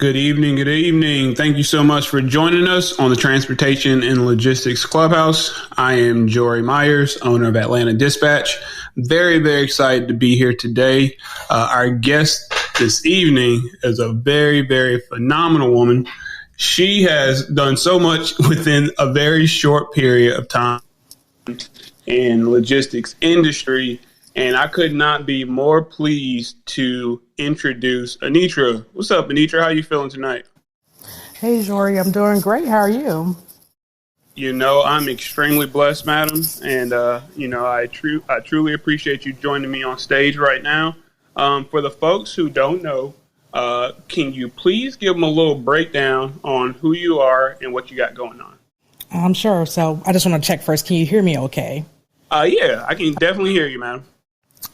Good evening. Good evening. Thank you so much for joining us on the Transportation and Logistics Clubhouse. I am Jorie Myers, owner of Atlanta Dispatch. Very, very excited to be here today. Our guest this evening is a very, very phenomenal woman. She has done so much within a very short period of time in logistics industry. And I could not be more pleased to introduce Anitra. What's up, Anitra? How you feeling tonight? Hey, Jorie, I'm doing great. How are you? You know, I'm extremely blessed, madam. And, I truly appreciate you joining me on stage right now. For the folks who don't know, can you please give them a little breakdown on who you are and what you got going on? I'm sure. So I just want to check first. Can you hear me okay? Yeah, I can definitely hear you, madam.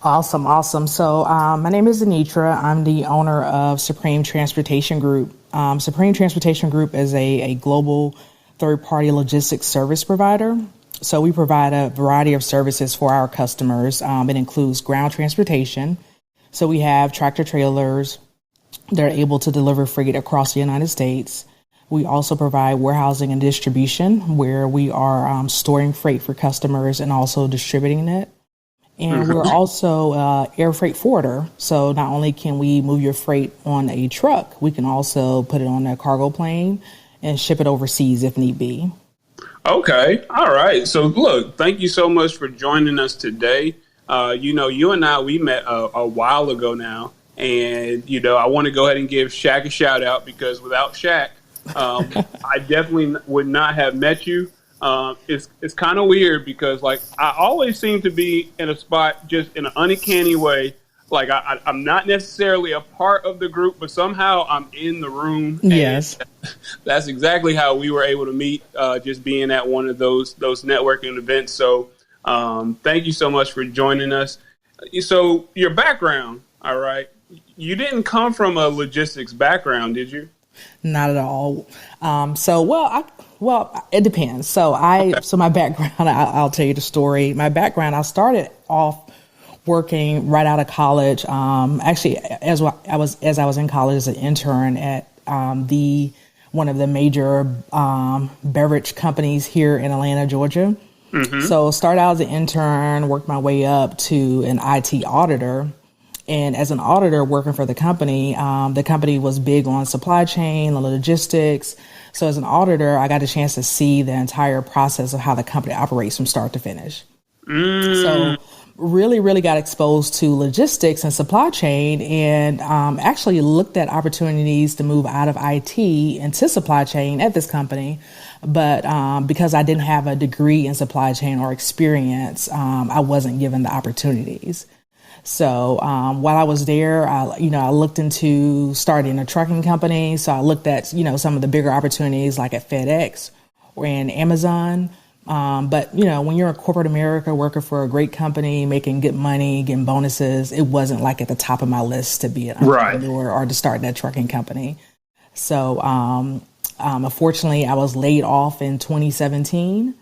Awesome. So my name is Anitra. I'm the owner of Supreme Transportation Group. Supreme Transportation Group is a global third-party logistics service provider. So we provide a variety of services for our customers. It includes ground transportation. So we have tractor trailers that are able to deliver freight across the United States. We also provide warehousing and distribution where we are storing freight for customers and also distributing it. And we're also air freight forwarder. So not only can we move your freight on a truck, we can also put it on a cargo plane and ship it overseas if need be. Okay. All right. So look, thank you so much for joining us today. You and I, we met a while ago now. And, I want to go ahead and give Shaq a shout out because without Shaq, I definitely would not have met you. It's kind of weird because I always seem to be in a spot just in an uncanny way. Like I'm not necessarily a part of the group, but somehow I'm in the room. Yes. That's exactly how we were able to meet, just being at one of those networking events. So thank you so much for joining us. So your background, all right. You didn't come from a logistics background, did you? Not at all. Well, it depends. So my background, I'll tell you the story. My background, I started off working right out of college. Actually, as I was in college as an intern at one of the major beverage companies here in Atlanta, Georgia. Mm-hmm. So started out as an intern, worked my way up to an IT auditor. And as an auditor working for the company was big on supply chain, logistics. So as an auditor, I got a chance to see the entire process of how the company operates from start to finish. So really, really got exposed to logistics and supply chain and actually looked at opportunities to move out of IT into supply chain at this company. But because I didn't have a degree in supply chain or experience, I wasn't given the opportunities. So while I was there, I looked into starting a trucking company. So I looked at, some of the bigger opportunities like at FedEx or in Amazon. But, when you're in corporate America working for a great company, making good money, getting bonuses, it wasn't like at the top of my list to be an entrepreneur or to start that trucking company. So unfortunately, I was laid off in 2017.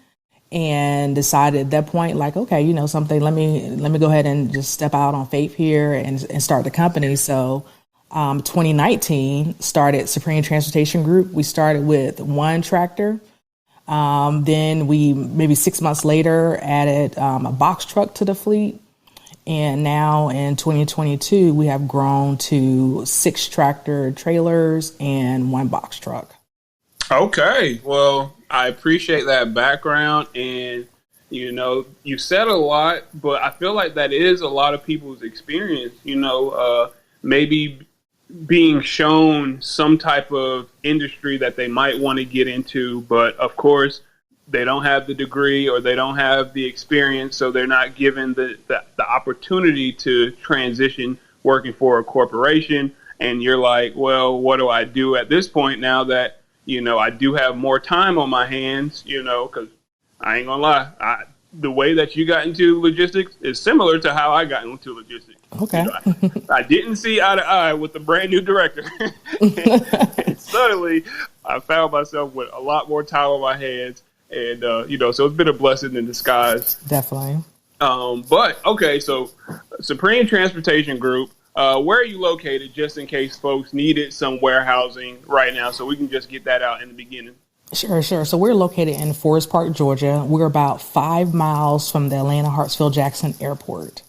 And decided at that point, okay, something, let me go ahead and just step out on faith here and start the company. So 2019 started Supreme Transportation Group. We started with one tractor. Then we, maybe 6 months later, added a box truck to the fleet. And now in 2022, we have grown to 6 tractor trailers and 1 box truck. Okay. Well, I appreciate that background. And, you said a lot, but I feel like that is a lot of people's experience, maybe being shown some type of industry that they might want to get into. But of course, they don't have the degree or they don't have the experience. So they're not given the opportunity to transition working for a corporation. And you're like, well, what do I do at this point now that, I do have more time on my hands, because I ain't gonna lie. The way that you got into logistics is similar to how I got into logistics. Okay. I didn't see eye to eye with the brand new director. And suddenly I found myself with a lot more time on my hands. And, so it's been a blessing in disguise. Definitely. But, okay, so Supreme Transportation Group, where are you located, just in case folks needed some warehousing right now, so we can just get that out in the beginning? Sure. So we're located in Forest Park, Georgia. We're about 5 miles from the Atlanta Hartsfield Jackson Airport.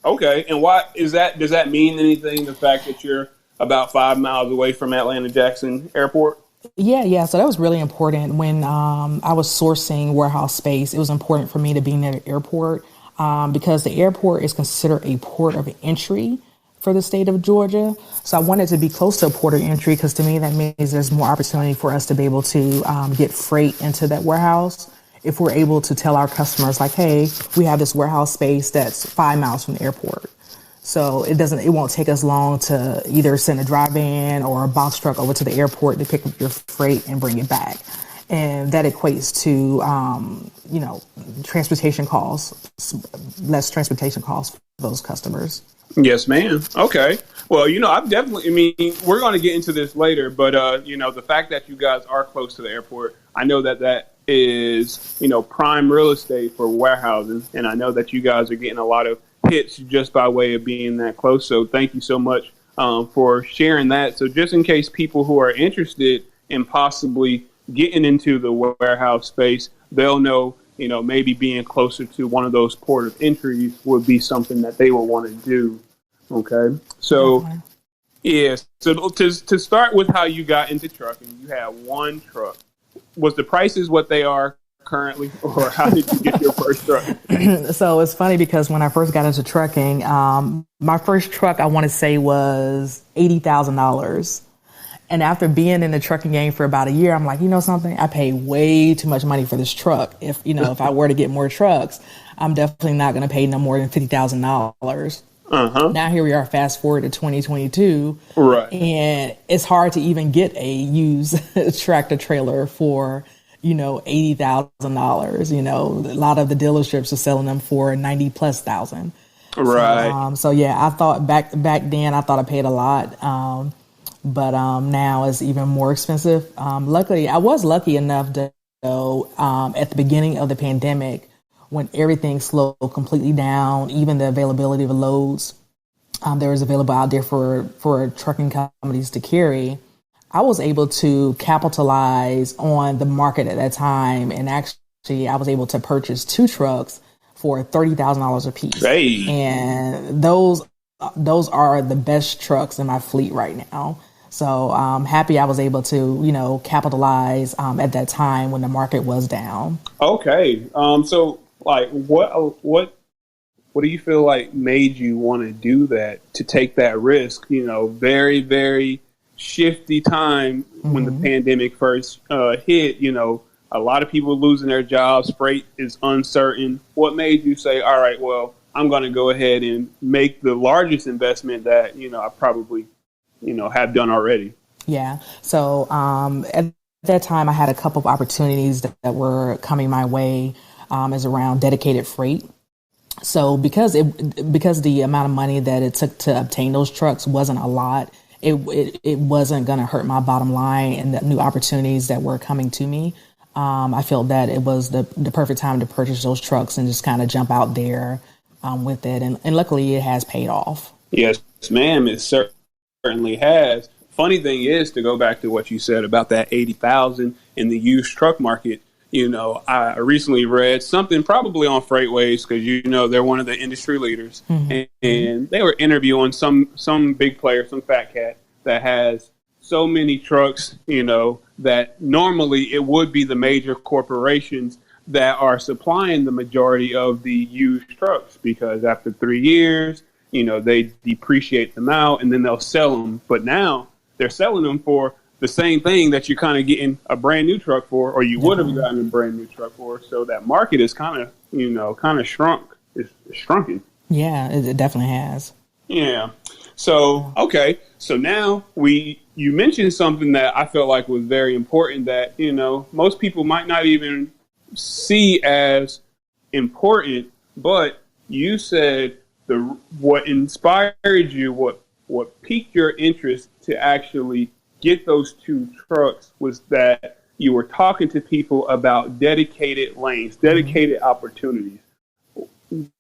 Okay, and why is that? Does that mean anything? The fact that you're about 5 miles away from Atlanta Jackson Airport? Yeah. So that was really important when I was sourcing warehouse space. It was important for me to be near the airport because the airport is considered a port of entry for the state of Georgia. So I wanted to be close to a port of entry because to me that means there's more opportunity for us to be able to get freight into that warehouse. If we're able to tell our customers like, hey, we have this warehouse space that's 5 miles from the airport. So it won't take us long to either send a dry van or a box truck over to the airport to pick up your freight and bring it back. And that equates to, transportation costs, less transportation costs for those customers. Yes, ma'am. Okay. Well, we're going to get into this later, but, the fact that you guys are close to the airport, I know that is, prime real estate for warehousing. And I know that you guys are getting a lot of hits just by way of being that close. So thank you so much for sharing that. So just in case people who are interested in possibly getting into the warehouse space, they'll know, maybe being closer to one of those port of entries would be something that they would want to do. Okay. So, yeah. So to start with how you got into trucking, you had one truck. Was the prices what they are currently, or how did you get your first truck? So it's funny because when I first got into trucking, my first truck, I want to say, was $80,000. And after being in the trucking game for about a year, I'm like, you know something? I pay way too much money for this truck. If I were to get more trucks, I'm definitely not going to pay no more than $50,000. Now here we are, fast forward to 2022, right? And it's hard to even get a used tractor trailer for $80,000. A lot of the dealerships are selling them for 90,000+. Right. So yeah, I thought back then I thought I paid a lot, but now it's even more expensive. Luckily, I was lucky enough to go at the beginning of the pandemic, when everything slowed completely down, even the availability of loads there was available out there for trucking companies to carry. I was able to capitalize on the market at that time. And actually, I was able to purchase 2 trucks for $30,000 a piece. Hey. And those are the best trucks in my fleet right now. So I'm happy I was able to, capitalize at that time when the market was down. Okay. So like what do you feel like made you want to do that, to take that risk? Very, very shifty time when the pandemic first hit. A lot of people losing their jobs. Freight is uncertain. What made you say, all right, well, I'm going to go ahead and make the largest investment that, I probably, have done already? Yeah. So at that time, I had a couple of opportunities that were coming my way as around dedicated freight. So because the amount of money that it took to obtain those trucks wasn't a lot, it wasn't going to hurt my bottom line and the new opportunities that were coming to me. I felt that it was the perfect time to purchase those trucks and just kind of jump out there with it. And luckily, it has paid off. Yes, ma'am, it certainly has. Funny thing is, to go back to what you said about that 80,000 in the used truck market, I recently read something probably on FreightWaves, because, they're one of the industry leaders. And they were interviewing some big player, some fat cat that has so many trucks, that normally it would be the major corporations that are supplying the majority of the used trucks, because after 3 years, they depreciate them out and then they'll sell them. But now they're selling them for the same thing that you're kind of getting a brand new truck for, or you would have gotten a brand new truck for. So that market is kind of shrunk. It's shrunken. Yeah, it definitely has. Yeah. So, okay. So now you mentioned something that I felt like was very important that, most people might not even see as important, but you said what inspired you, what piqued your interest to actually get those 2 trucks was that you were talking to people about dedicated lanes, dedicated opportunities.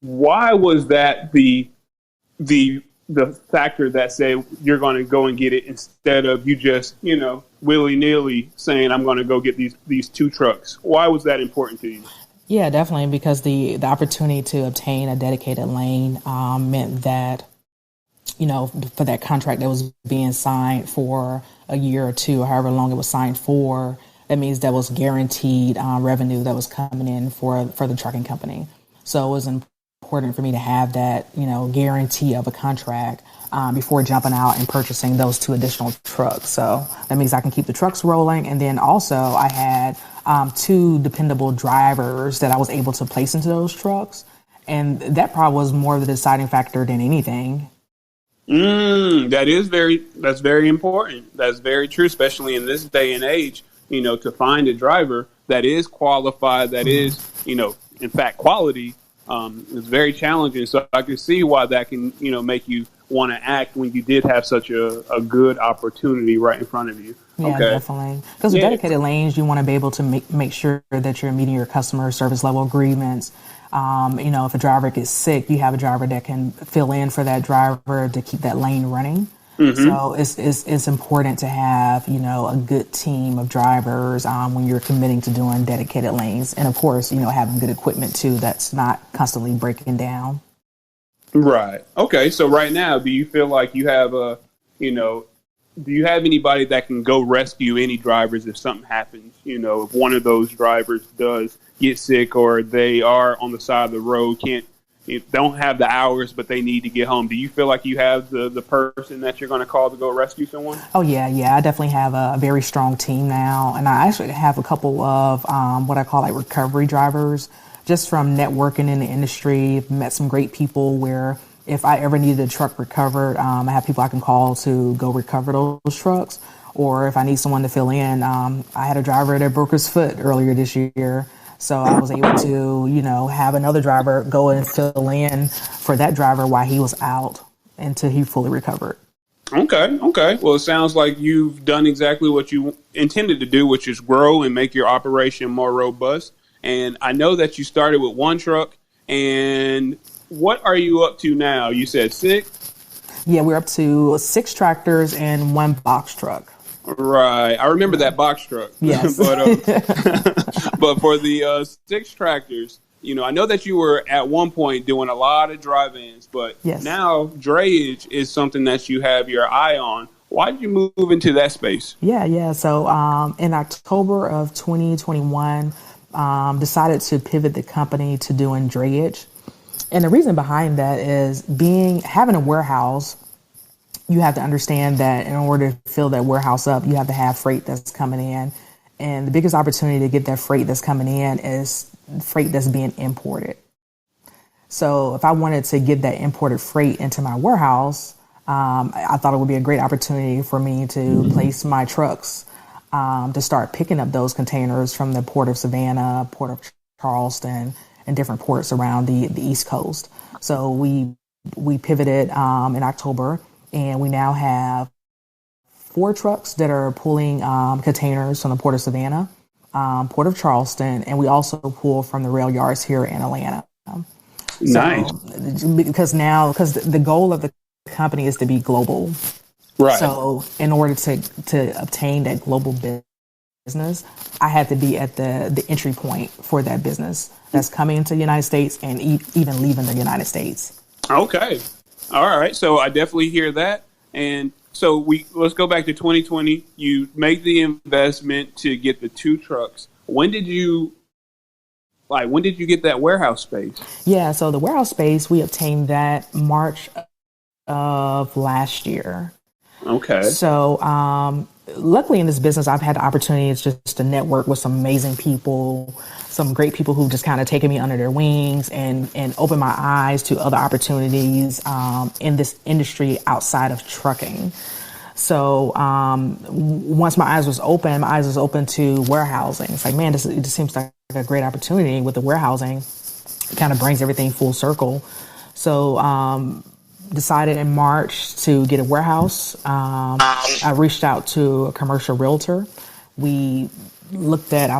Why was that the the factor that say you're going to go and get it instead of you just, willy nilly saying I'm going to go get these two trucks? Why was that important to you? Yeah, definitely, because the opportunity to obtain a dedicated lane meant that, for that contract that was being signed for a year or two, or however long it was signed for, that means that was guaranteed revenue that was coming in for the trucking company. So it was important for me to have that, guarantee of a contract before jumping out and purchasing those two additional trucks. So that means I can keep the trucks rolling. And then also I had two dependable drivers that I was able to place into those trucks. And that probably was more of the deciding factor than anything. That's very important. That's very true, especially in this day and age, to find a driver that is qualified, that is, in fact, quality, is very challenging. So I can see why that can, make you want to act when you did have such a good opportunity right in front of you. Yeah, okay. Definitely. Because with dedicated lanes, you want to be able to make sure that you're meeting your customer service level agreements. If a driver gets sick, you have a driver that can fill in for that driver to keep that lane running. Mm-hmm. So it's important to have, a good team of drivers when you're committing to doing dedicated lanes. And of course, having good equipment too that's not constantly breaking down. Right. Okay. So right now, do you feel like you have do you have anybody that can go rescue any drivers if something happens? If one of those drivers does get sick or they are on the side of the road, don't have the hours, but they need to get home. Do you feel like you have the person that you're going to call to go rescue someone? Oh, yeah. I definitely have a very strong team now. And I actually have a couple of what I call like recovery drivers, just from networking in the industry. Met some great people where if I ever needed a truck recovered, I have people I can call to go recover those trucks. Or if I need someone to fill in, I had a driver that broke his foot earlier this year. So I was able to, have another driver go and fill in for that driver while he was out until he fully recovered. Okay. Well, it sounds like you've done exactly what you intended to do, which is grow and make your operation more robust. And I know that you started with one truck. And what are you up to now? You said 6? Yeah, we're up to 6 tractors and 1 box truck. Right. I remember that box truck. Yes. But for the 6 tractors, I know that you were at one point doing a lot of drive-ins, but now drayage is something that you have your eye on. Why did you move into that space? Yeah. So in October of 2021, decided to pivot the company to doing drayage. And the reason behind that is having a warehouse. You have to understand that in order to fill that warehouse up, you have to have freight that's coming in. And the biggest opportunity to get that freight that's coming in is freight that's being imported. So if I wanted to get that imported freight into my warehouse, I thought it would be a great opportunity for me to place my trucks to start picking up those containers from the Port of Savannah, Port of Charleston, and different ports around the East Coast. So we pivoted in October. And we now have 4 trucks that are pulling containers from the Port of Savannah, Port of Charleston, and we also pull from the rail yards here in Atlanta. Nice. So, because the goal of the company is to be global. Right. So in order to obtain that global business, I had to be at the entry point for that business that's coming into the United States and even leaving the United States. Okay. All right. So I definitely hear that. And so let's go back to 2020. You make the investment to get the 2 trucks. When did you get that warehouse space? Yeah. So the warehouse space, we obtained that March of last year. Okay. So, luckily in this business, I've had the opportunity just to network with some amazing people, some great people who've just kind of taken me under their wings and opened my eyes to other opportunities in this industry outside of trucking. So once my eyes was open to warehousing. It's like, man, it just seems like a great opportunity with the warehousing. It kind of brings everything full circle. So decided in March to get a warehouse. I reached out to a commercial realtor. We looked at,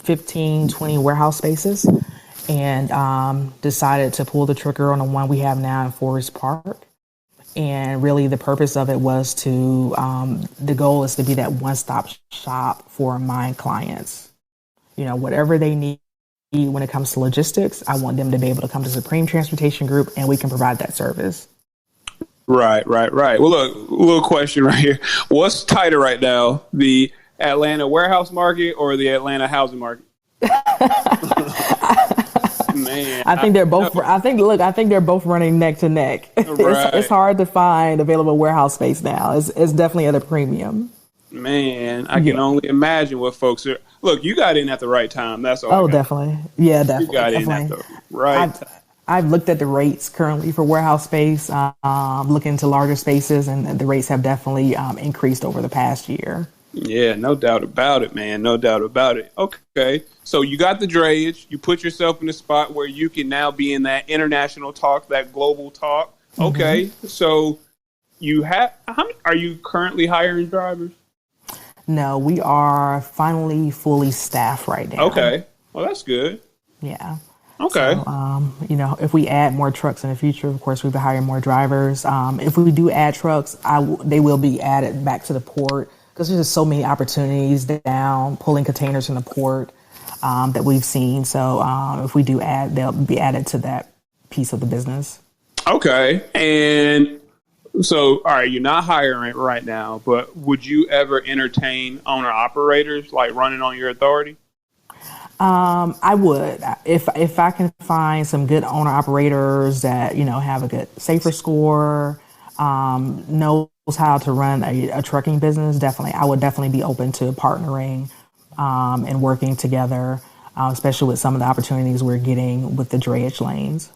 15, 20 warehouse spaces and decided to pull the trigger on the one we have now in Forest Park. And really the purpose of it was to, the goal is to be that one-stop shop for my clients. You know, whatever they need when it comes to logistics, I want them to be able to come to Supreme Transportation Group and we can provide that service. Right. Well, look, a little question right here. What's tighter right now, the Atlanta warehouse market or the Atlanta housing market? Man, I think they're both. I think they're both running neck to neck. Right. It's hard to find available warehouse space now. It's definitely at a premium. Man, I can only imagine what folks are. Look, you got in at the right time. That's all. Oh, definitely. Yeah, definitely. You got in at the right time. I've looked at the rates currently for warehouse space, looking into larger spaces, and the rates have definitely increased over the past year. Yeah, no doubt about it, man. No doubt about it. Okay. So you got the drayage. You put yourself in a spot where you can now be in that international talk, that global talk. Okay. Mm-hmm. So are you currently hiring drivers? No, we are finally fully staffed right now. Okay. Well, that's good. Yeah. Okay. So, if we add more trucks in the future, of course, we'll be hiring more drivers. If we do add trucks, they will be added back to the port because there's just so many opportunities down pulling containers from the port that we've seen. So if we do add, they'll be added to that piece of the business. Okay. And so, all right, you're not hiring right now, but would you ever entertain owner operators like running on your authority? I would, if I can find some good owner operators that, have a good SAFER score, knows how to run a trucking business. Definitely. I would definitely be open to partnering, and working together, especially with some of the opportunities we're getting with the drayage lanes.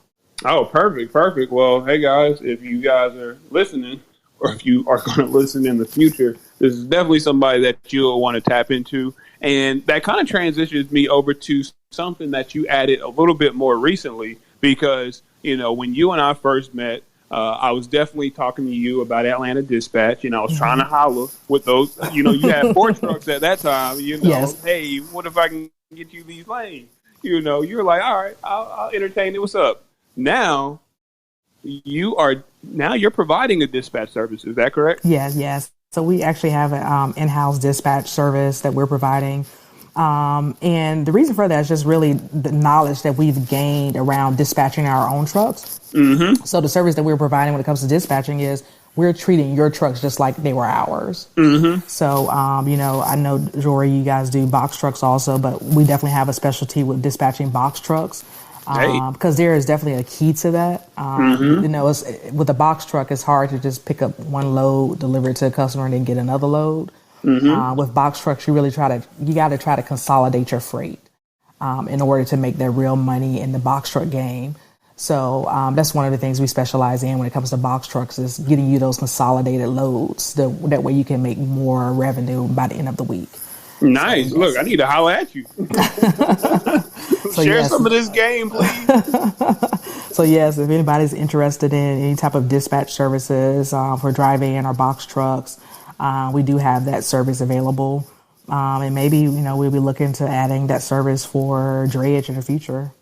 Oh, perfect. Well, hey guys, if you guys are listening, or if you are going to listen in the future, this is definitely somebody that you'll want to tap into. And that kind of transitions me over to something that you added a little bit more recently, because, when you and I first met, I was definitely talking to you about Atlanta Dispatch, I was trying to holler with those, you had 4 trucks at that time, Yes. Hey, what if I can get you these lanes? You were like, all right, I'll entertain it. What's up? Now you're providing a dispatch service. Is that correct? Yes. So we actually have an in-house dispatch service that we're providing. And the reason for that is just really the knowledge that we've gained around dispatching our own trucks. Mm-hmm. So the service that we're providing when it comes to dispatching is we're treating your trucks just like they were ours. Mm-hmm. So, I know, Jorie, you guys do box trucks also, but we definitely have a specialty with dispatching box trucks. Because there is definitely a key to that. With a box truck, it's hard to just pick up one load, deliver it to a customer, and then get another load. Mm-hmm. With box trucks, you got to try to consolidate your freight in order to make that real money in the box truck game. So that's one of the things we specialize in when it comes to box trucks is getting you those consolidated loads. That way you can make more revenue by the end of the week. Nice. So, look, I need to holler at you. Share some of this game, please. So, yes, if anybody's interested in any type of dispatch services for driving or box trucks, we do have that service available. And maybe, we'll be looking to adding that service for drayage in the future.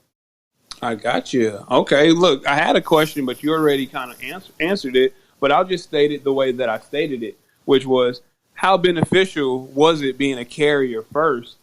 I got you. Okay, look, I had a question, but you already kind of answered it. But I'll just state it the way that I stated it, which was, how beneficial was it being a carrier first,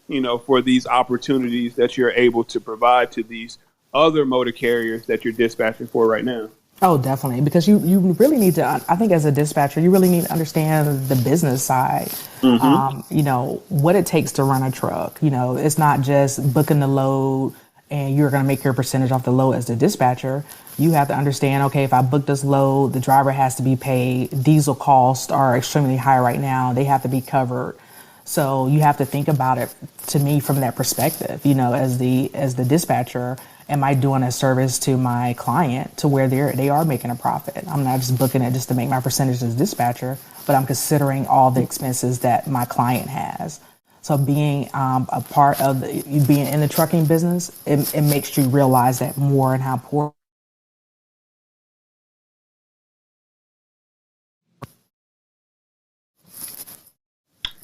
for these opportunities that you're able to provide to these other motor carriers that you're dispatching for right now? Oh, definitely. Because you really need to, I think as a dispatcher, you really need to understand the business side, what it takes to run a truck. It's not just booking the load and you're going to make your percentage off the load as the dispatcher. You have to understand, okay, if I book this load, the driver has to be paid. Diesel costs are extremely high right now. They have to be covered. So you have to think about it, to me, from that perspective, as the dispatcher, am I doing a service to my client to where they are making a profit? I'm not just booking it just to make my percentage as dispatcher, but I'm considering all the expenses that my client has. So being a part of being in the trucking business, it makes you realize that more and how important.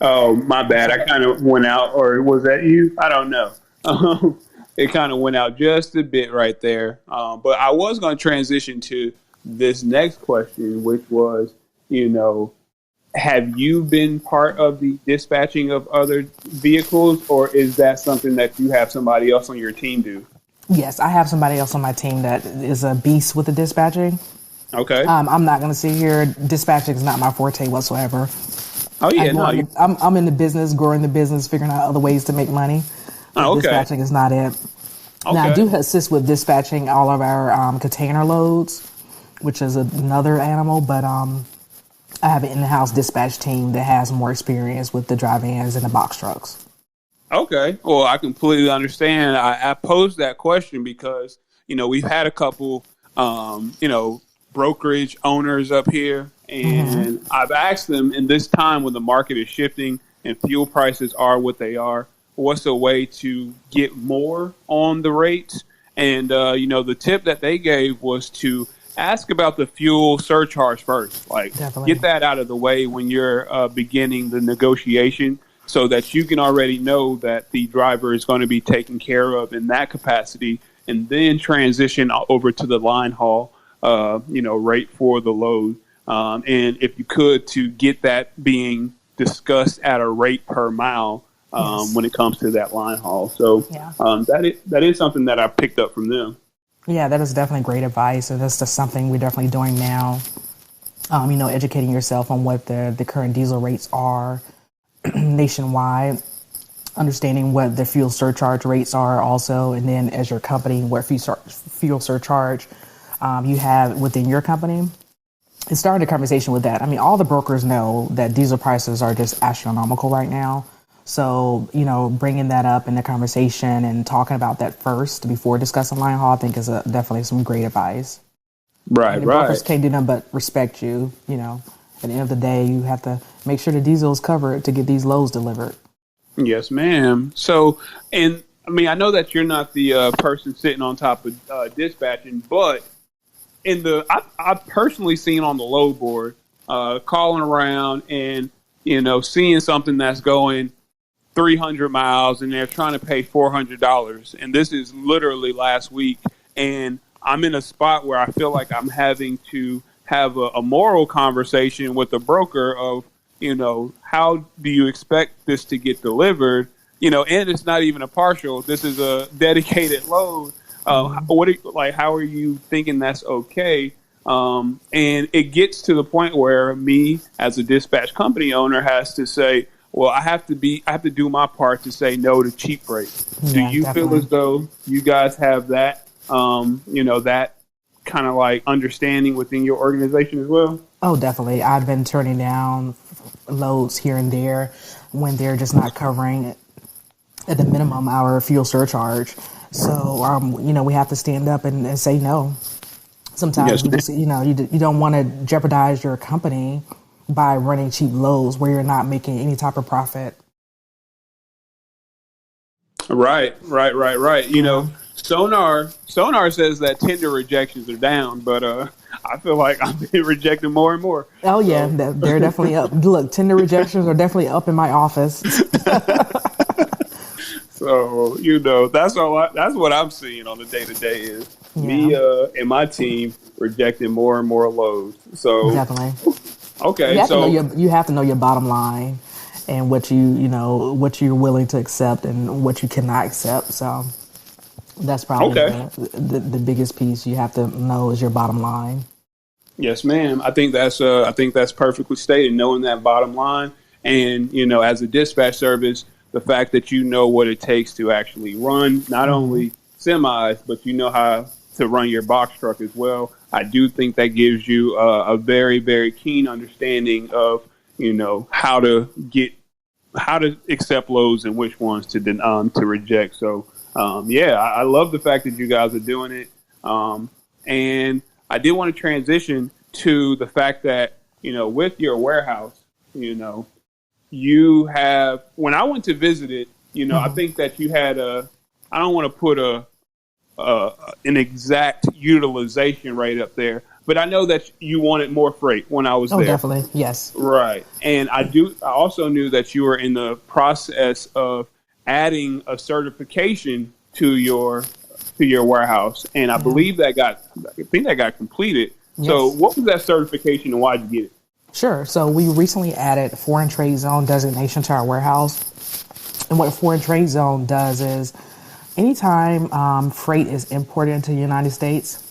Oh, my bad. I kind of went out, or was that you? I don't know. It kind of went out just a bit right there. But I was going to transition to this next question, which was, you know, have you been part of the dispatching of other vehicles, or is that something that you have somebody else on your team do? Yes, I have somebody else on my team that is a beast with the dispatching. Okay. I'm not going to sit here. Dispatching is not my forte whatsoever. Oh yeah, I'm in the business, growing the business, figuring out other ways to make money. But dispatching is not it. Okay. Now, I do assist with dispatching all of our container loads, which is another animal, but I have an in-house dispatch team that has more experience with the dry vans and the box trucks. Okay. Well, I completely understand. I posed that question because, you know, we've had a couple, you know, brokerage owners up here, and I've asked them in this time when the market is shifting and fuel prices are what they are, what's a way to get more on the rates? And, you know, the tip that they gave was to ask about the fuel surcharge first. Like, Definitely. get that out of the way when you're beginning the negotiation, so that you can already know that the driver is going to be taken care of in that capacity, and then transition over to the line haul, you know, rate for the load. And if you could, to get that being discussed at a rate per mile when it comes to that line haul. So that is something that I picked up from them. Yeah, that is definitely great advice. And that's just something we're definitely doing now. You know, educating yourself on what the current diesel rates are nationwide, understanding what the fuel surcharge rates are also, and then as your company, what fuel surcharge you have within your company. And starting a conversation with that. I mean, all the brokers know that diesel prices are just astronomical right now. So, you know, bringing that up in the conversation and talking about that first before discussing line haul, I think is definitely some great advice. Right. Brokers can't do nothing but respect you, you know. At the end of the day, you have to make sure the diesel is covered to get these loads delivered. Yes, ma'am. So, and I mean, I know that you're not the person sitting on top of dispatching, but I've personally seen on the load board, calling around and, you know, seeing something that's going 300 miles and they're trying to pay $400. And this is literally last week. And I'm in a spot where I feel like I'm having to have a moral conversation with the broker of, you know, how do you expect this to get delivered? You know, and it's not even a partial. This is a dedicated load. How are you thinking that's okay? And it gets to the point where me as a dispatch company owner has to say, well, I have to do my part to say no to cheap freight. Do you feel as though you guys have that, you know, that kind of like understanding within your organization as well? Oh, definitely. I've been turning down loads here and there when they're just not covering at the minimum our fuel surcharge. So, you know, we have to stand up and say no. Sometimes you just, you know, you don't want to jeopardize your company by running cheap loads where you're not making any type of profit. Right. You know, Sonar says that tender rejections are down, but I feel like I've been rejected more and more. Oh yeah, they're definitely up. Look, tender rejections are definitely up in my office. So, you know, that's what I'm seeing on the day-to-day is me and my team rejecting more and more loads. So definitely. Okay. You have to know your bottom line and what what you're willing to accept and what you cannot accept. So that's probably the biggest piece you have to know is your bottom line. Yes, ma'am. I think that's perfectly stated, knowing that bottom line. And, you know, as a dispatch service, the fact that you know what it takes to actually run not only semis, but you know how to run your box truck as well. I do think that gives you a very, very keen understanding of, you know, how to accept loads and which ones to reject. So, I love the fact that you guys are doing it. And I did want to transition to the fact that, you know, with your warehouse, you know, you have, when I went to visit it, you know, I think that you had I don't want to put an exact utilization rate up there, but I know that you wanted more freight when I was there. Oh, definitely. Yes. Right. And I also knew that you were in the process of adding a certification to your warehouse. And I believe that got completed So Yes. what was that certification and why did you get it? Sure. So we recently added foreign trade zone designation to our warehouse. And what a foreign trade zone does is anytime freight is imported into the United States,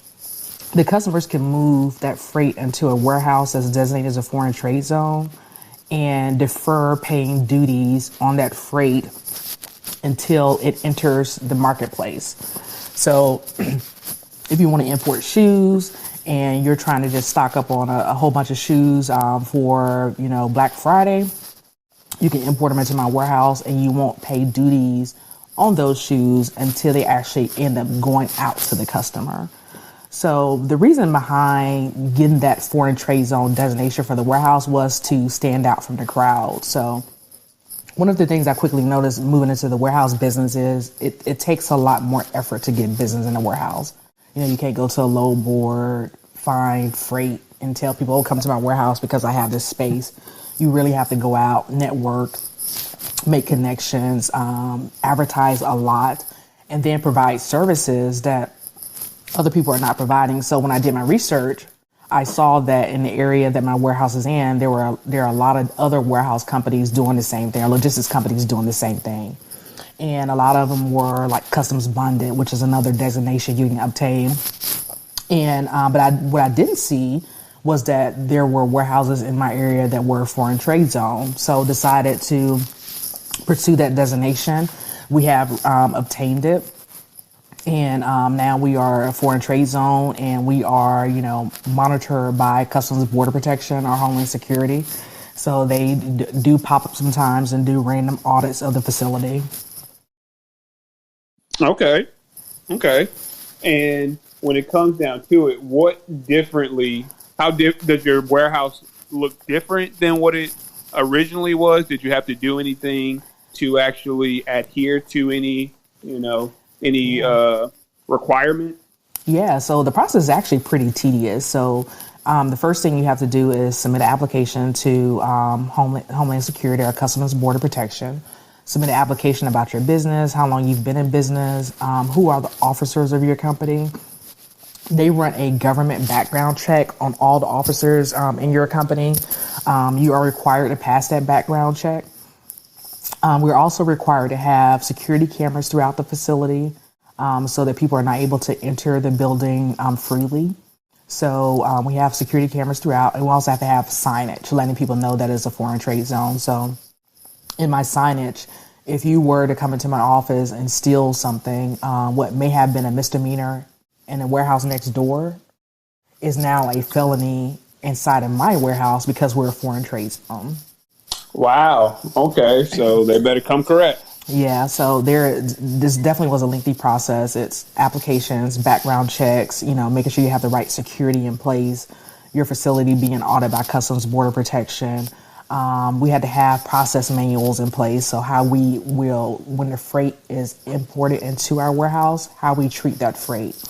the customers can move that freight into a warehouse that's designated as a foreign trade zone and defer paying duties on that freight until it enters the marketplace. So if you want to import shoes and you're trying to just stock up on a whole bunch of shoes for, Black Friday, you can import them into my warehouse and you won't pay duties on those shoes until they actually end up going out to the customer. So the reason behind getting that foreign trade zone designation for the warehouse was to stand out from the crowd. So one of the things I quickly noticed moving into the warehouse business is it takes a lot more effort to get business in a warehouse. You can't go to a load board, find freight, and tell people, oh, come to my warehouse because I have this space. You really have to go out, network, make connections, advertise a lot, and then provide services that other people are not providing. So when I did my research, I saw that in the area that my warehouse is in, there are a lot of other warehouse companies doing the same thing, or logistics companies doing the same thing. And a lot of them were like customs bonded, which is another designation you can obtain. And what I didn't see was that there were warehouses in my area that were foreign trade zone. So decided to pursue that designation. We have obtained it. And now we are a foreign trade zone, and we are, monitored by Customs and Border Protection, our Homeland Security. So they do pop up sometimes and do random audits of the facility. Okay. And when it comes down to it, how does your warehouse look different than what it originally was? Did you have to do anything to actually adhere to any requirement? Yeah, so the process is actually pretty tedious. So the first thing you have to do is submit an application to Homeland Security or Customs and Border Protection. Submit an application about your business, how long you've been in business, who are the officers of your company. They run a government background check on all the officers in your company. You are required to pass that background check. We're also required to have security cameras throughout the facility so that people are not able to enter the building freely. So we have security cameras throughout, and we also have to have signage letting people know that it's a foreign trade zone. So in my signage, if you were to come into my office and steal something, what may have been a misdemeanor in a warehouse next door is now a felony inside of my warehouse because we're a foreign trade zone. Wow. Okay. So they better come correct. Yeah. So this definitely was a lengthy process. It's applications, background checks, making sure you have the right security in place, your facility being audited by Customs Border Protection. We had to have process manuals in place. So how we will, when the freight is imported into our warehouse, how we treat that freight.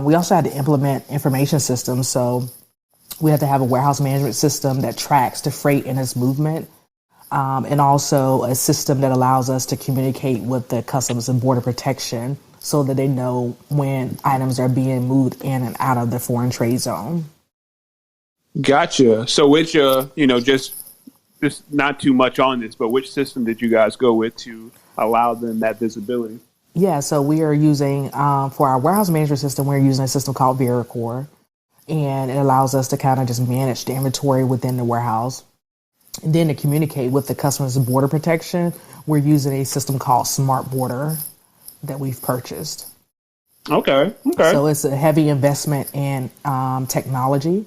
We also had to implement information systems. So we had to have a warehouse management system that tracks the freight and its movement. And also a system that allows us to communicate with the Customs and Border Protection so that they know when items are being moved in and out of the foreign trade zone. Gotcha. So which, just not too much on this, but which system did you guys go with to allow them that visibility? Yeah, so we are using, for our warehouse management system, we're using a system called Vericore, and it allows us to kind of just manage the inventory within the warehouse. And then to communicate with the Customs and Border Protection, we're using a system called Smart Border that we've purchased. Okay. So it's a heavy investment in technology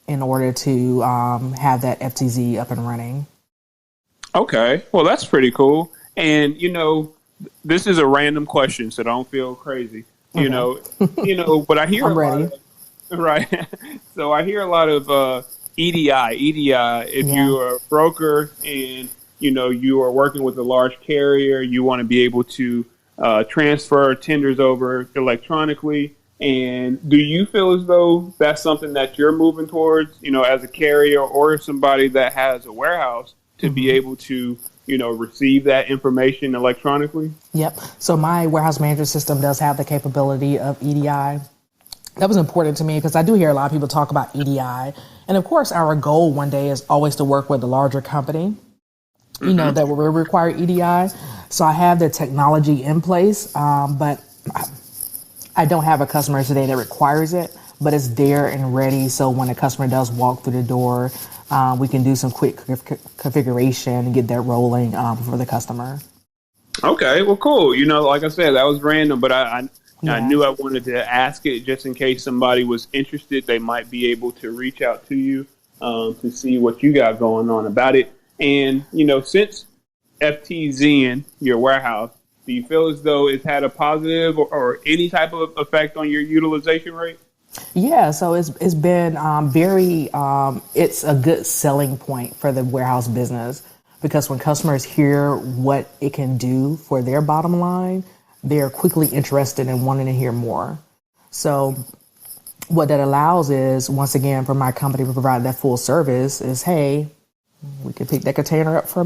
in order to have that FTZ up and running. Okay. Well, that's pretty cool. And, this is a random question, so don't feel crazy. Okay. But I hear I'm ready. Right. So I hear a lot of EDI. If you're a broker and, you are working with a large carrier, you want to be able to transfer tenders over electronically. And do you feel as though that's something that you're moving towards, as a carrier or somebody that has a warehouse to be able to, receive that information electronically? Yep. So my warehouse management system does have the capability of EDI. that was important to me because I do hear a lot of people talk about EDI. And of course, our goal one day is always to work with a larger company, you know, that will require EDI. So I have the technology in place, but I don't have a customer today that requires it, but it's there and ready. So when a customer does walk through the door, we can do some quick configuration and get that rolling for the customer. Okay, well, cool. You know, like I said, that was random, but I knew I wanted to ask it just in case somebody was interested. They might be able to reach out to you to see what you got going on about it. And, you know, since FTZ in your warehouse, do you feel as though it's had a positive or any type of effect on your utilization rate? Yeah, so it's been very, it's a good selling point for the warehouse business because when customers hear what it can do for their bottom line, they're quickly interested in wanting to hear more. So what that allows is, once again, for my company to provide that full service is, hey, we can pick that container up for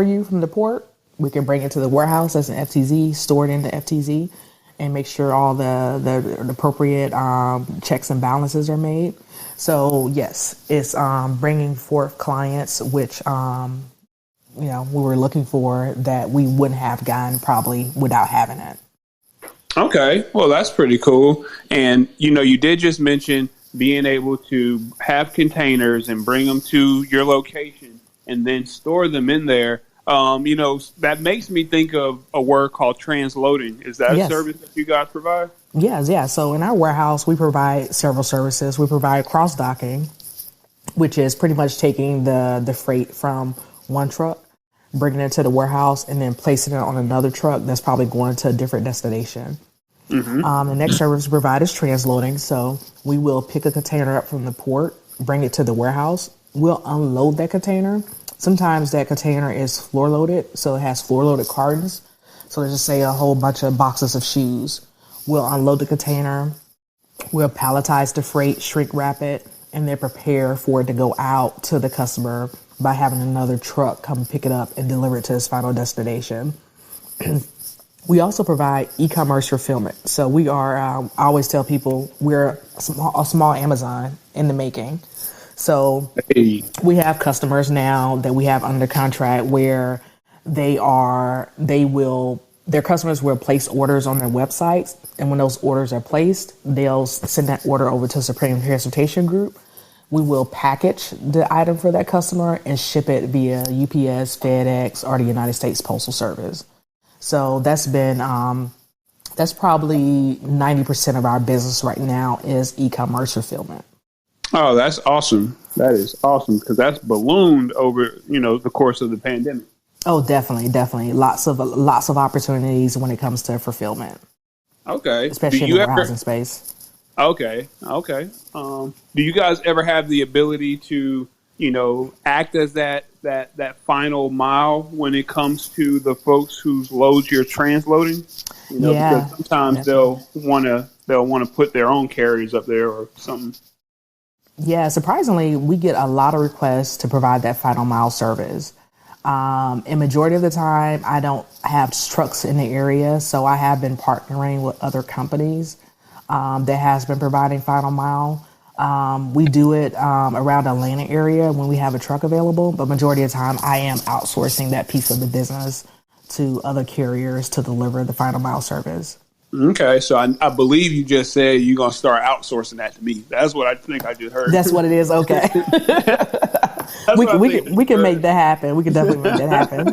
you from the port. We can bring it to the warehouse as an FTZ, store it into FTZ, and make sure all the appropriate checks and balances are made. So yes, it's bringing forth clients which we were looking for that we wouldn't have gotten probably without having it. Okay, well, that's pretty cool. And, you know, you did just mention being able to have containers and bring them to your location and then store them in there. You know, that makes me think of a word called transloading. Is that a service that you guys provide? Yes, yeah. So in our warehouse, we provide several services. We provide cross-docking, which is pretty much taking the freight from one truck, bringing it to the warehouse, and then placing it on another truck that's probably going to a different destination. The next service we provide is transloading. So we will pick a container up from the port, bring it to the warehouse. We'll unload that container. Sometimes that container is floor loaded, so it has floor loaded cartons. So let's just say a whole bunch of boxes of shoes. We'll unload the container. We'll palletize the freight, shrink wrap it, and then prepare for it to go out to the customer by having another truck come pick it up and deliver it to its final destination. We also provide e-commerce fulfillment. So we are, I always tell people, we're a small Amazon in the making. So we have customers now that we have under contract where their customers will place orders on their websites. And when those orders are placed, they'll send that order over to Supreme Transportation Group. We will package the item for that customer and ship it via UPS, FedEx, or the United States Postal Service. So that's been, that's probably 90% of our business right now is e-commerce fulfillment. Oh, that's awesome. That is awesome because that's ballooned over, you know, the course of the pandemic. Oh, definitely. Lots of opportunities when it comes to fulfillment. Okay. Especially in the warehousing space. Okay. Do you guys ever have the ability to, you know, act as that final mile when it comes to the folks whose loads you're transloading? You know, because sometimes they'll want to put their own carriers up there or something. Yeah, surprisingly, we get a lot of requests to provide that final mile service. And majority of the time, I don't have trucks in the area, so I have been partnering with other companies that has been providing final mile. We do it around the Atlanta area when we have a truck available, but majority of the time, I am outsourcing that piece of the business to other carriers to deliver the final mile service. Okay, so I believe you just said you're going to start outsourcing that to me. That's what I think I just heard. That's what it is. Okay. we can make that happen. We can definitely make that happen.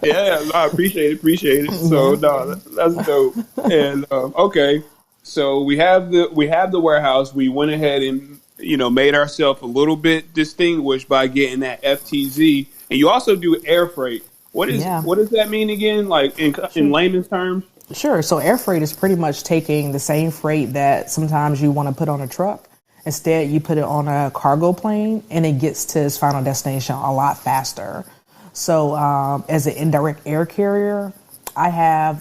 Yeah, no, I appreciate it. So no, that's dope. And okay, so we have the warehouse. We went ahead and, you know, made ourselves a little bit distinguished by getting that FTZ, and you also do air freight. What does that mean again? Like in layman's terms? Sure. So air freight is pretty much taking the same freight that sometimes you want to put on a truck. Instead, you put it on a cargo plane and it gets to its final destination a lot faster. So as an indirect air carrier, I've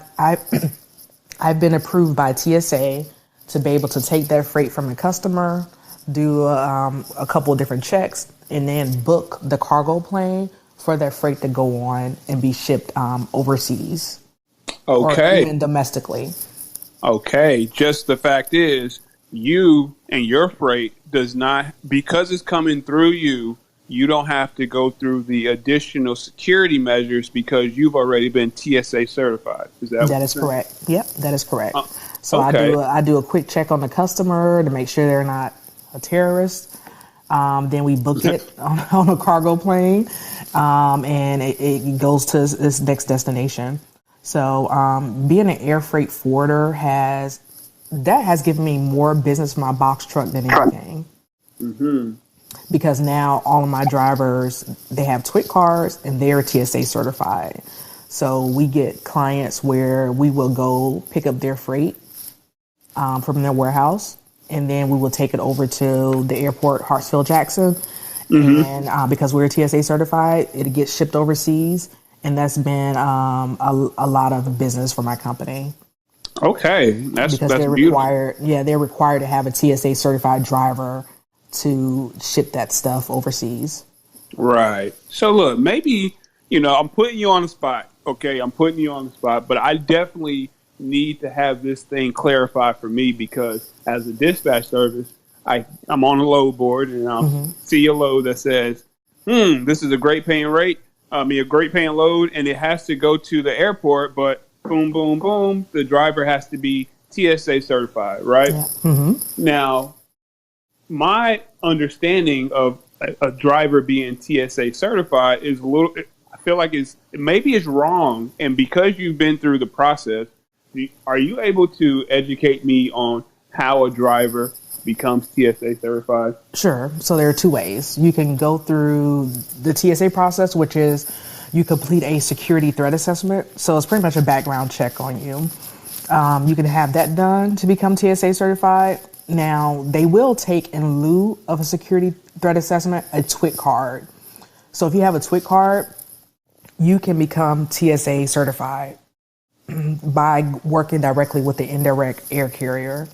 been approved by TSA to be able to take that freight from a customer, do a couple of different checks, and then book the cargo plane for that freight to go on and be shipped overseas. Okay. Or even domestically. Okay, just the fact is, you and your freight does not, because it's coming through you, you don't have to go through the additional security measures because you've already been TSA certified. Is that what That you're is saying? correct. Yep, that is correct. So Okay. I do a quick check on the customer to make sure they're not a terrorist. Then we book it on a cargo plane, and it goes to its next destination. So being an air freight forwarder has given me more business for my box truck than anything. Mm-hmm. Because now all of my drivers, they have TWIC cards and they're TSA certified. So we get clients where we will go pick up their freight from their warehouse, and then we will take it over to the airport, Hartsfield-Jackson. Mm-hmm. And because we're TSA certified, it gets shipped overseas. And that's been a lot of business for my company. Okay, that's They're beautiful. they're required to have a TSA certified driver to ship that stuff overseas. Right. So look, maybe, I'm putting you on the spot. Okay, I'm putting you on the spot, but I definitely need to have this thing clarified for me because as a dispatch service, I'm on a load board and I'll see a load that says, this is a great paying rate, a great paying load, and it has to go to the airport, but boom, boom, boom, the driver has to be TSA certified, right? Yeah. Mm-hmm. Now, my understanding of a driver being TSA certified is I feel like maybe it's wrong. And because you've been through the process, are you able to educate me on how a driver becomes TSA certified? Sure. So there are two ways. You can go through the TSA process, which is you complete a security threat assessment. So it's pretty much a background check on you. You can have that done to become TSA certified. Now, they will take, in lieu of a security threat assessment, a TWIC card. So if you have a TWIC card, you can become TSA certified by working directly with the indirect air carrier.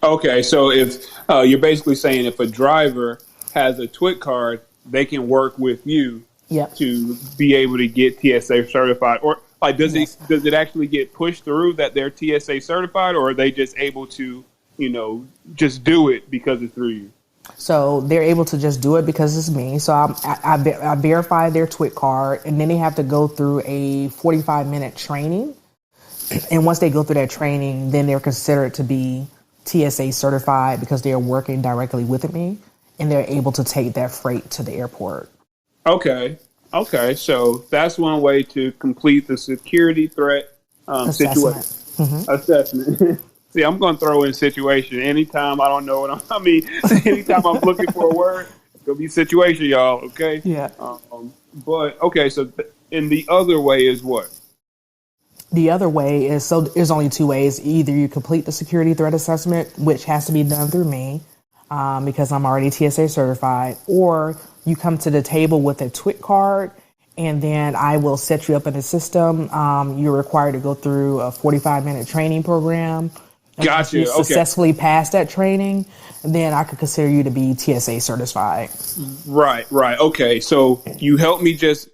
Okay, so if you're basically saying if a driver has a TWIC card, they can work with you Yep. to be able to get TSA certified, or like does Yes. it actually get pushed through that they're TSA certified, or are they just able to just do it because it's through you? So they're able to just do it because it's me. So I verify their TWIC card, and then they have to go through a 45-minute training. And once they go through that training, then they're considered to be TSA certified because they are working directly with me, and they're able to take that freight to the airport. Okay. So that's one way to complete the security threat situation assessment. See, I'm going to throw in situation anytime I don't know what anytime I'm looking for a word, it's going to be situation, y'all. Okay. Yeah. But okay. So and the other way is what? The other way is, so there's only two ways. Either you complete the security threat assessment, which has to be done through me because I'm already TSA certified, or you come to the table with a TWIC card, and then I will set you up in the system. You're required to go through a 45-minute training program. Gotcha. If you successfully pass that training, then I could consider you to be TSA certified. Right. Okay. So you helped me just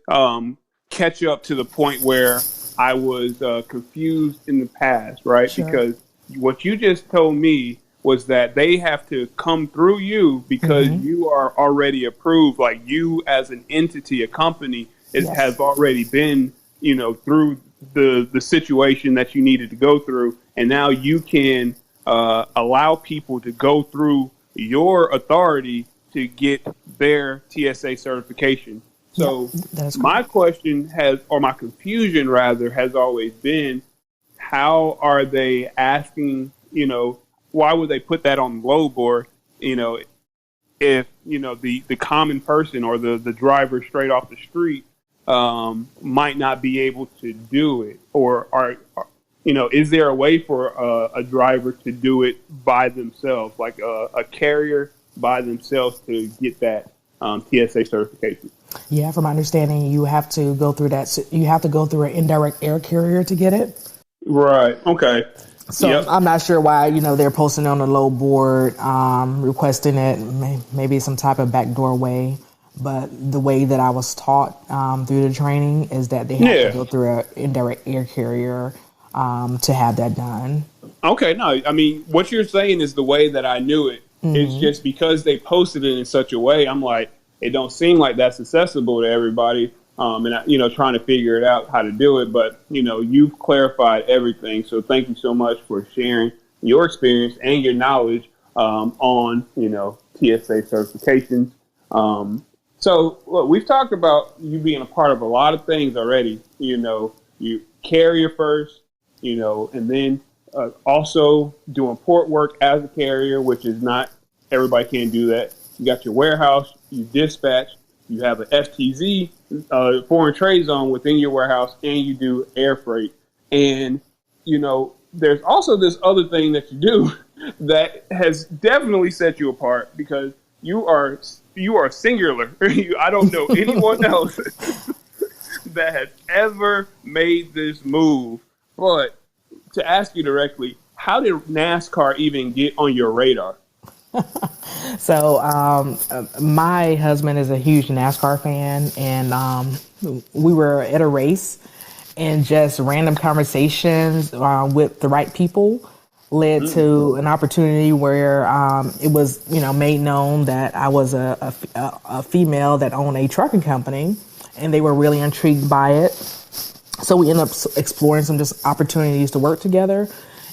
catch up to the point where I was confused in the past, right? Sure. Because what you just told me was that they have to come through you because you are already approved. Like you as an entity, a company, has already been, through the situation that you needed to go through. And now you can allow people to go through your authority to get their TSA certification. So my question my confusion rather, has always been, how are they asking, why would they put that on the load board, if, the common person or the driver straight off the street might not be able to do it? Or is there a way for a driver to do it by themselves, like a carrier by themselves to get that TSA certification? Yeah, from my understanding, you have to go through that. You have to go through an indirect air carrier to get it. Right. Okay. So I'm not sure why, they're posting on the load board, requesting it, maybe some type of backdoor way. But the way that I was taught through the training is that they have to go through an indirect air carrier to have that done. Okay, no, I mean, what you're saying is the way that I knew it. It's just because they posted it in such a way, I'm like, it don't seem like that's accessible to everybody. Trying to figure it out how to do it. But, you've clarified everything. So thank you so much for sharing your experience and your knowledge on, TSA certifications. So, look, we've talked about you being a part of a lot of things already. You carrier first, and then also doing port work as a carrier, which is not everybody can do that. You got your warehouse, you dispatch, you have an FTZ, foreign trade zone within your warehouse, and you do air freight. And, there's also this other thing that you do that has definitely set you apart because you are singular. I don't know anyone else that has ever made this move. But to ask you directly, how did NASCAR even get on your radar? So my husband is a huge NASCAR fan, and we were at a race, and just random conversations with the right people led to an opportunity where it was, made known that I was a female that owned a trucking company, and they were really intrigued by it. So we ended up exploring some just opportunities to work together,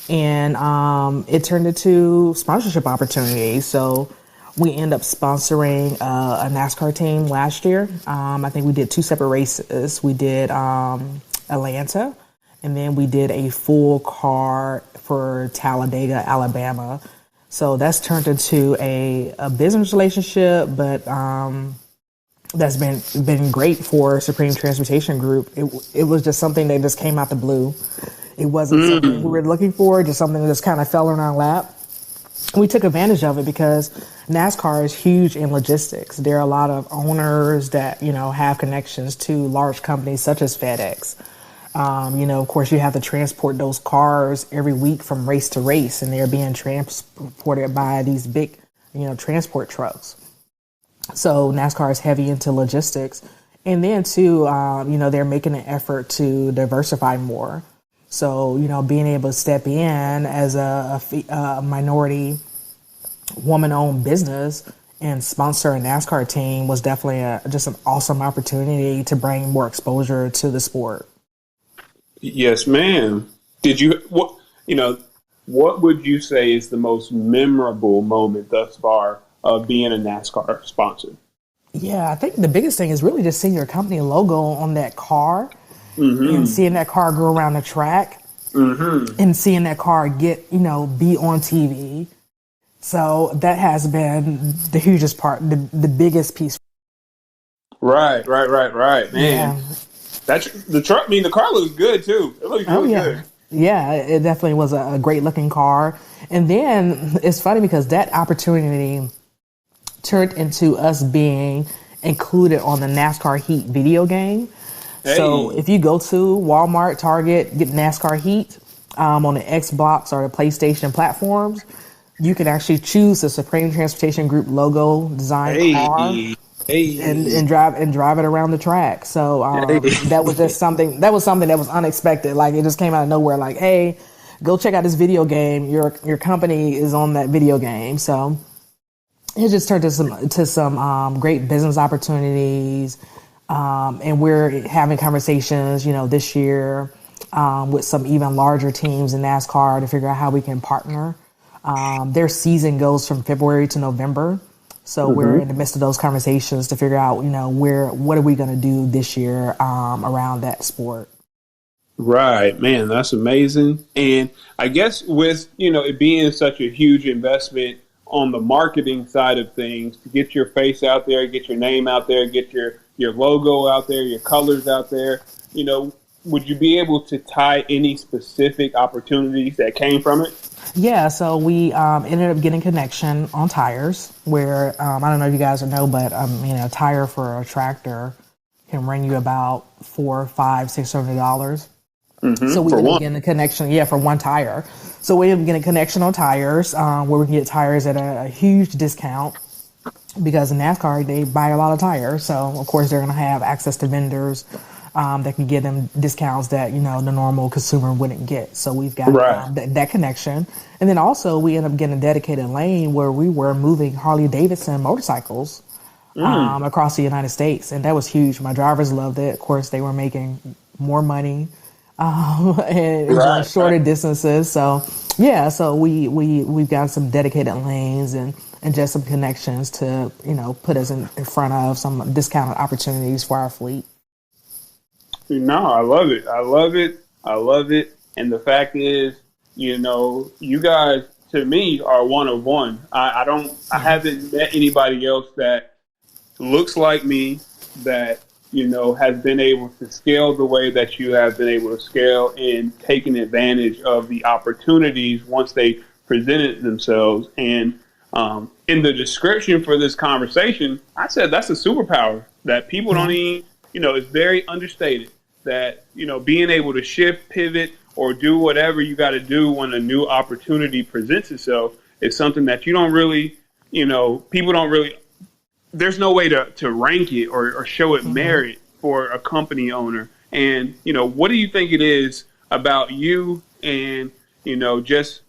and it turned into sponsorship opportunities. So we ended up sponsoring a NASCAR team last year. I think we did 2 separate races. We did Atlanta, and then we did a full car for Talladega, Alabama. So that's turned into a business relationship, but that's been great for Supreme Transportation Group. It was just something that just came out the blue. It wasn't something we were looking for, just something that just kind of fell in our lap. We took advantage of it because NASCAR is huge in logistics. There are a lot of owners that, have connections to large companies such as FedEx. Of course, you have to transport those cars every week from race to race, and they're being transported by these big, transport trucks. So NASCAR is heavy into logistics. And then too, they're making an effort to diversify more. So, being able to step in as a minority woman-owned business and sponsor a NASCAR team was definitely just an awesome opportunity to bring more exposure to the sport. Yes, ma'am. What would you say is the most memorable moment thus far of being a NASCAR sponsor? Yeah, I think the biggest thing is really just seeing your company logo on that car. And seeing that car go around the track and seeing that car get, be on TV. So that has been the hugest part, the biggest piece. Right. Man. Yeah. That's the truck. I mean, the car looks good too. It looks really good. Yeah, it definitely was a great looking car. And then it's funny because that opportunity turned into us being included on the NASCAR Heat video game. Hey. So if you go to Walmart, Target, get NASCAR Heat on the Xbox or the PlayStation platforms, you can actually choose the Supreme Transportation Group logo design car and drive it around the track. So that was just something that was unexpected. Like it just came out of nowhere. Like, hey, go check out this video game. Your company is on that video game. So it just turned to some great business opportunities. And we're having conversations, this year with some even larger teams in NASCAR to figure out how we can partner. Their season goes from February to November. So we're in the midst of those conversations to figure out, what are we going to do this year around that sport. Right, man, that's amazing. And I guess with, it being such a huge investment on the marketing side of things, to get your face out there, get your name out there, get your logo out there, your colors out there, would you be able to tie any specific opportunities that came from it? Yeah, so we ended up getting connection on tires where, I don't know if you guys know, but a tire for a tractor can run you about $400, $500, $600. So we ended up getting a connection, for one tire. So we ended up getting a connection on tires where we can get tires at a huge discount. Because in NASCAR, they buy a lot of tires. So, of course, they're going to have access to vendors that can give them discounts that, the normal consumer wouldn't get. So we've got Right. that connection. And then also we end up getting a dedicated lane where we were moving Harley Davidson motorcycles across the United States. And that was huge. My drivers loved it. Of course, they were making more money and going shorter distances. So yeah, so we've got some dedicated lanes and just some connections to, put us in front of some discounted opportunities for our fleet. No, I love it. I love it. I love it. And the fact is, you guys to me are one of one. I haven't met anybody else that looks like me that, has been able to scale the way that you have been able to scale and taking advantage of the opportunities once they presented themselves. And in the description for this conversation, I said that's a superpower that people don't even, it's very understated that, being able to shift, pivot, or do whatever you got to do when a new opportunity presents itself is something that you don't really, people don't really, there's no way to rank it or show it merit for a company owner. And, what do you think it is about you and, just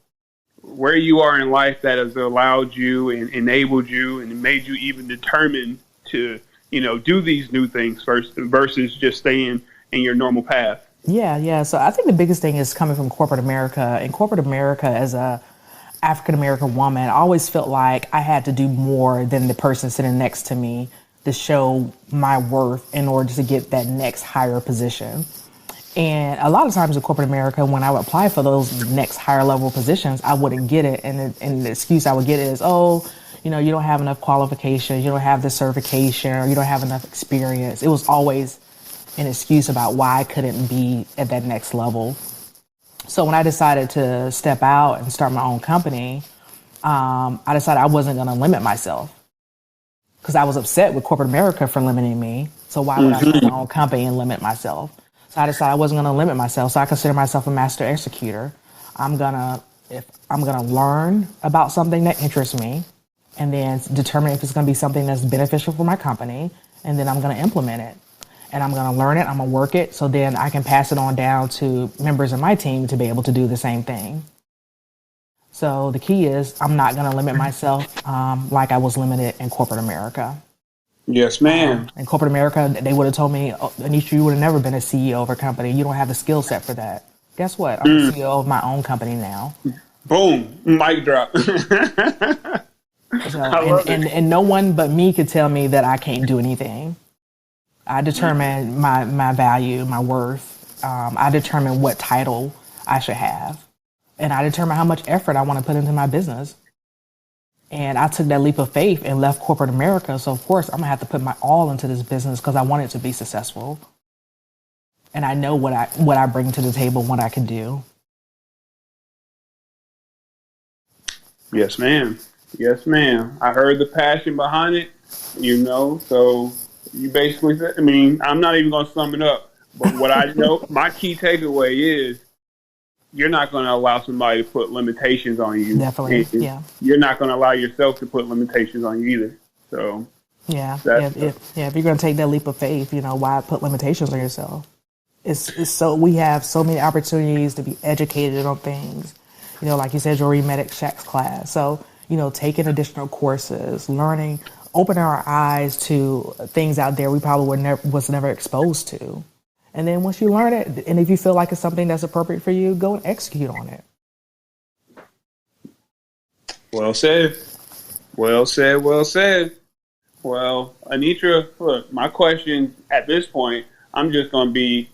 where you are in life that has allowed you and enabled you and made you even determined to, do these new things first versus just staying in your normal path? Yeah. So I think the biggest thing is coming from corporate America. In corporate America, as a African American woman, I always felt like I had to do more than the person sitting next to me to show my worth in order to get that next higher position. And a lot of times in corporate America, when I would apply for those next higher level positions, I wouldn't get it. And the excuse I would get is, you don't have enough qualifications, you don't have the certification, or you don't have enough experience. It was always an excuse about why I couldn't be at that next level. So when I decided to step out and start my own company, I decided I wasn't going to limit myself because I was upset with corporate America for limiting me. So why would I start my own company and limit myself? So I decided I wasn't going to limit myself. So I consider myself a master executor. If I'm gonna learn about something that interests me, and then determine if it's going to be something that's beneficial for my company, and then I'm going to implement it. And I'm going to learn it, I'm going to work it, so then I can pass it on down to members of my team to be able to do the same thing. So the key is I'm not going to limit myself like I was limited in corporate America. Yes, ma'am. In corporate America, they would have told me, Anitra, you would have never been a CEO of a company. You don't have the skill set for that. Guess what? I'm the CEO of my own company now. Boom. Mic drop. So, and no one but me could tell me that I can't do anything. I determine my value, my worth. I determine what title I should have. And I determine how much effort I want to put into my business. And I took that leap of faith and left corporate America. So, of course, I'm going to have to put my all into this business because I want it to be successful. And I know what I bring to the table, what I can do. Yes, ma'am. Yes, ma'am. I heard the passion behind it, so you basically said, I'm not even going to sum it up, but what I know, my key takeaway is you're not going to allow somebody to put limitations on you. Definitely, yeah. You're not going to allow yourself to put limitations on you either. So, if you're going to take that leap of faith, why put limitations on yourself? It's so we have so many opportunities to be educated on things. Like you said, Jorie met at Shaq's class. So, taking additional courses, learning, opening our eyes to things out there we probably was never exposed to. And then once you learn it, and if you feel like it's something that's appropriate for you, go and execute on it. Well said. Well said. Well said. Well, Anitra, look, my question at this point, I'm just going to be,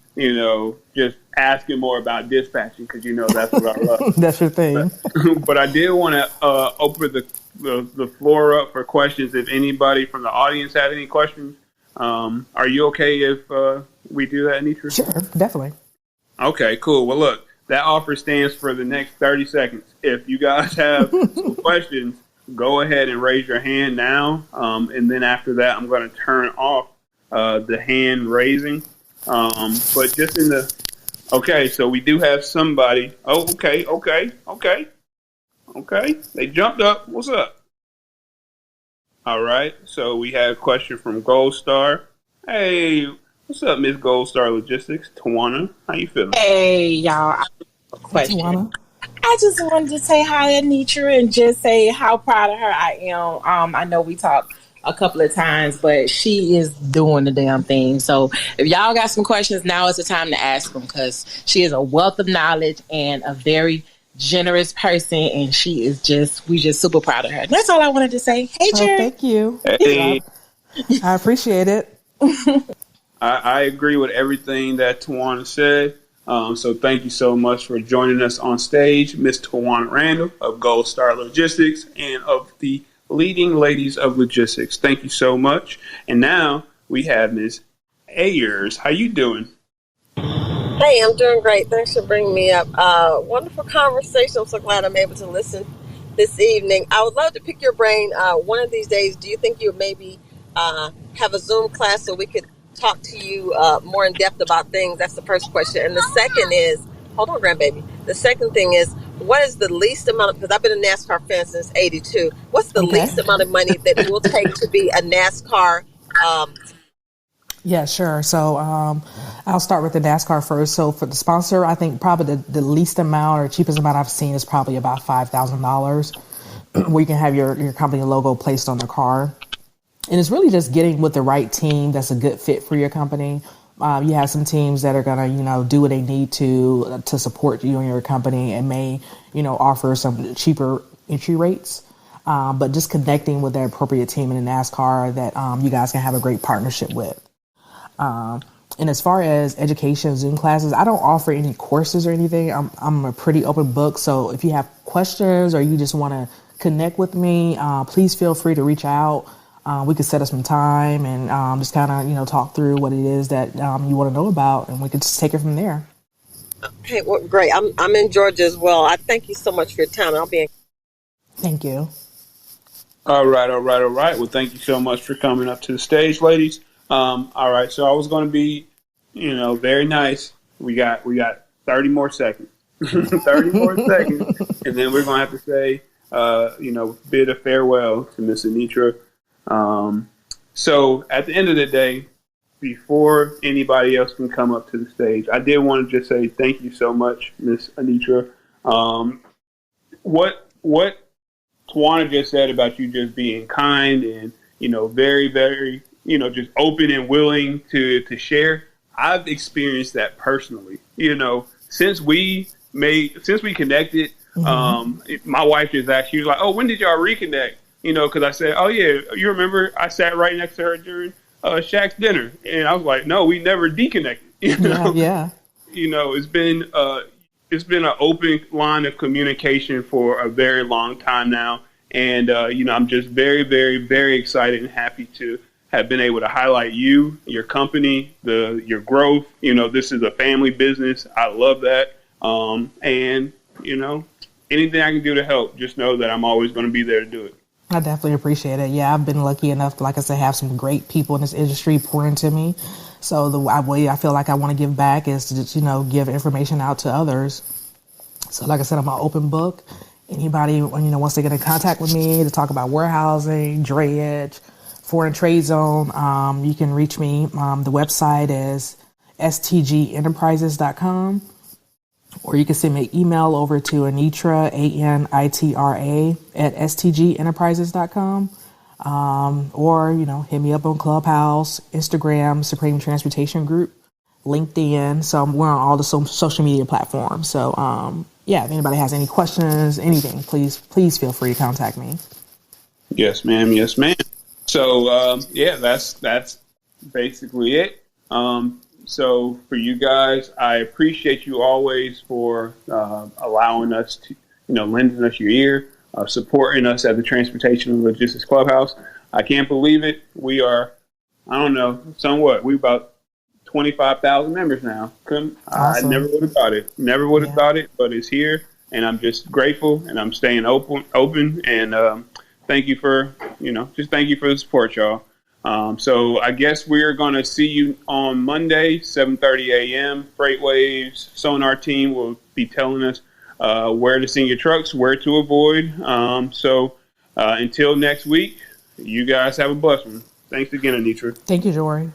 just asking more about dispatching because, that's what I love. That's your thing. But I did want to open the floor up for questions. If anybody from the audience had any questions, are you okay if we do that, Anitra? Sure, definitely. Okay, cool. Well, look, that offer stands for the next 30 seconds. If you guys have some questions, go ahead and raise your hand now. And then after that, I'm going to turn off the hand raising. But just okay, so we do have somebody. Oh, okay. They jumped up. What's up? All right. So we have a question from Gold Star. Hey, What's up, Miss Gold Star Logistics? Tawana, how you feeling? Hey, y'all. I have a question. Tawana. I just wanted to say hi to Anitra and just say how proud of her I am. I know we talked a couple of times, but she is doing the damn thing. So if y'all got some questions, now is the time to ask them because she is a wealth of knowledge and a very generous person, and we just super proud of her. That's all I wanted to say. Hey, Jorie. Thank you. Hey. I appreciate it. I agree with everything that Tawana said. So thank you so much for joining us on stage, Miss Tawana Randall of Gold Star Logistics and of the Leading Ladies of Logistics. Thank you so much. And now we have Miss Ayers. How you doing? Hey, I'm doing great. Thanks for bringing me up. Wonderful conversation. I'm so glad I'm able to listen this evening. I would love to pick your brain. One of these days, do you think you would maybe have a Zoom class so we could talk to you more in depth about things? That's the first question. And the second is, hold on, grandbaby. The second thing is, what is the least amount, because I've been a NASCAR fan since 82. What's the least amount of money that it will take to be a NASCAR? Yeah, sure. So I'll start with the NASCAR first. So for the sponsor, I think probably the least amount or cheapest amount I've seen is probably about $5,000 where you can have your company logo placed on the car. And it's really just getting with the right team that's a good fit for your company. You have some teams that are going to, do what they need to support you and your company and may, offer some cheaper entry rates. But just connecting with the appropriate team in the NASCAR that you guys can have a great partnership with. And as far as education Zoom classes, I don't offer any courses or anything. I'm a pretty open book. So if you have questions or you just want to connect with me, please feel free to reach out. We could set up some time and just kind of, talk through what it is that you want to know about, and we could just take it from there. Okay, well, great. I'm in Georgia as well. I thank you so much for your time. I'll be in. Thank you. All right. Well, thank you so much for coming up to the stage, ladies. All right, so I was going to be, very nice. We got 30 more seconds, 30 more seconds, and then we're going to have to say, bid a farewell to Miss Anitra. So at the end of the day, before anybody else can come up to the stage, I did want to just say thank you so much, Miss Anitra. What Tawana just said about you just being kind and, very, very, just open and willing to share. I've experienced that personally. Since we connected, my wife just asked, she was like, "Oh, when did y'all reconnect?" Because I said, "Oh yeah, you remember I sat right next to her during Shaq's dinner," and I was like, "No, we never deconnected." Yeah. It's been an open line of communication for a very long time now, and I'm just very, very, very excited and happy to have been able to highlight you, your company, your growth. This is a family business. I love that. And anything I can do to help, just know that I'm always going to be there to do it. I definitely appreciate it. Yeah, I've been lucky enough to, like I said, have some great people in this industry pour into me. So the way I feel like I want to give back is to just, give information out to others. So like I said, I'm an open book. Anybody, wants to get in contact with me to talk about warehousing, drayage, foreign trade zone, you can reach me. The website is stgenterprises.com, or you can send me an email over to Anitra, Anitra, at stgenterprises.com. Or, hit me up on Clubhouse, Instagram, Supreme Transportation Group, LinkedIn. So we're on all the social media platforms. So, if anybody has any questions, anything, please feel free to contact me. Yes, ma'am. Yes, ma'am. So, that's basically it. So for you guys, I appreciate you always for allowing us to, lending us your ear, supporting us at the Transportation and Logistics Clubhouse. I can't believe it. We are, we're about 25,000 members now. Awesome. I never would have thought it. Thought it, but it's here, and I'm just grateful, and I'm staying open, and thank you for, thank you for the support, y'all. So I guess we're going to see you on Monday, 7:30 a.m. Freight Waves Sonar team will be telling us where to send your trucks, where to avoid. So until next week, you guys have a blessed one. Thanks again, Anitra. Thank you, Jorie.